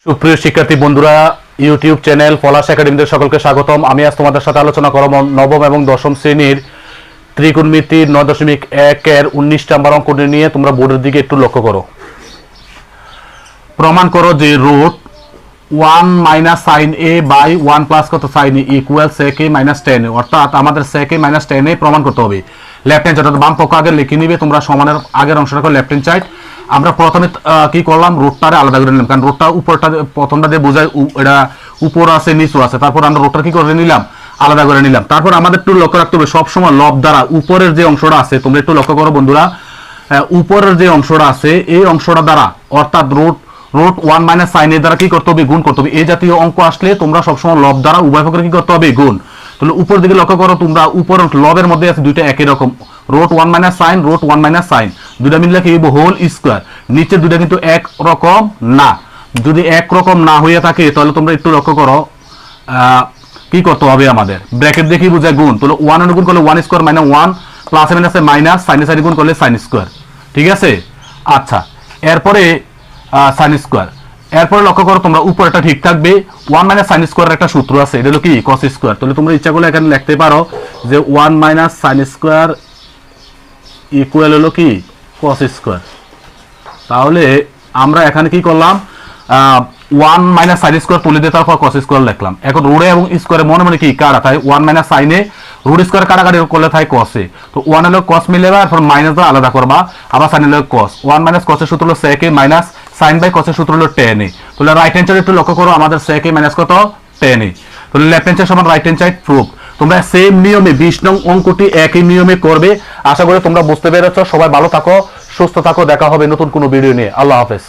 সুপ্রিয় শিক্ষার্থী বন্ধুরা, ইউটিউব চ্যানেল পলাশ একাডেমিতে সকলকে স্বাগতম। আমি আজ তোমাদের সাথে আলোচনা করব নবম এবং দশম শ্রেণীর ত্রিকোণমিতির 9.1 এর 19 নম্বর অঙ্কটি নিয়ে। তোমরা বোর্ডের দিকে একটু লক্ষ্য করো। প্রমাণ করো যে root 1 minus sine A by 1 plus কত sine A equal sec a minus tan a, অর্থাৎ আমাদের sec a minus tan a প্রমাণ করতে হবে। লেফট হ্যান্ড অর্থাৎ বাম পক্ষ আগে লিখে নিবে তোমরা, সমানের আগের অংশটা করে লেফট হ্যান্ড সাইড। আমরা প্রথমে কি করলাম, রুটটারে আলাদা করে নিলাম, কারণ রুটটা উপরটা প্রথমটা দিয়ে বোঝায় এটা উপর আছে নিচু আছে। তারপর আমরা রুটটা কি করে নিলাম, আলাদা করে নিলাম। তারপর আমাদের একটু লক্ষ্য রাখতে হবে সবসময় লব দ্বারা উপরের যে অংশটা আছে, তোমরা একটু লক্ষ্য করো বন্ধুরা, উপরের যে অংশটা আছে এই অংশটা দ্বারা অর্থাৎ রুট 1 মাইনাস সাইন এর দ্বারা কি করতে হবে, গুণ করতে হবে। এই জাতীয় অঙ্ক আসলে তোমরা সবসময় লব দ্বারা উভয় পক্ষে কি করতে হবে, গুণ। তাহলে উপর দিকে লক্ষ্য করো তোমরা, উপর লবের মধ্যে আছে দুইটা একই রকম, root 1 minus sign, root 1 minus sign, দুইটা মিললে কি হবে, হোল স্কয়ার। নিচে দুইটা কিন্তু এক রকম না। যদি এক রকম না হয়ে থাকে তাহলে তোমরা একটু লক্ষ্য করো কি করতে হবে, আমাদের ব্র্যাকেট দিয়ে কি বোঝায়, গুণ। তাহলে 1 এর গুণ করলে 1 স্কয়ার মাইনাস 1 প্লাস মাইনাসে মাইনাস, সাইনে সাইনে গুণ করলে সাইন স্কয়ার। ঠিক আছে, আচ্ছা। এরপরে সাইন স্কয়ার, এরপরে লক্ষ্য করো তোমরা উপরটা ঠিক থাকবে। 1 মাইনাস সাইন স্কয়ারের একটা সূত্র আছে, এটা হলো কি কস স্কয়ার। তাহলে তোমরা ইচ্ছা করলে এখানে লিখতে পারো যে 1 মাইনাস সাইন স্কয়ার ইকুয়াল হলো কি কস স্কয়ার। তাহলে আমরা এখানে কি করলাম, 1 মাইনাস সাইন স্কয়ার তুলে দিয়ে তারপর কস স্কয়ার লিখলাম। এখন রুটে এবং স্কয়ারে মনে মনে কি কাটা থাকে, 1 মাইনাস সাইনে রুট স্কয়ার কাটাকাটি করলে থাকে কসে। তো 1 হলো কস মিলেবা, এরপর মাইনাস দ্বারা আলাদা করবা, আবার সাইন হলো কস। 1 মাইনাস কসের সূত্র হলো sec a minus sine by কসের সূত্র হলো tan a। তাহলে রাইট হ্যান্ড সাইড একটু লক্ষ্য করো, আমাদের sec a মাইনাস কত, tan a। তাহলে লেফট হ্যান্ড সাইড সমান রাইট হ্যান্ড সাইড প্রুফ। তোমরা সেম নিয়মে 20 নং অঙ্কটি একই নিয়মে করবে। আশা করি তোমরা বুঝতে পেরেছো। সবাই ভালো থাকো, সুস্থ থাকো, দেখা হবে নতুন কোনো ভিডিও নিয়ে। আল্লাহ হাফেজ।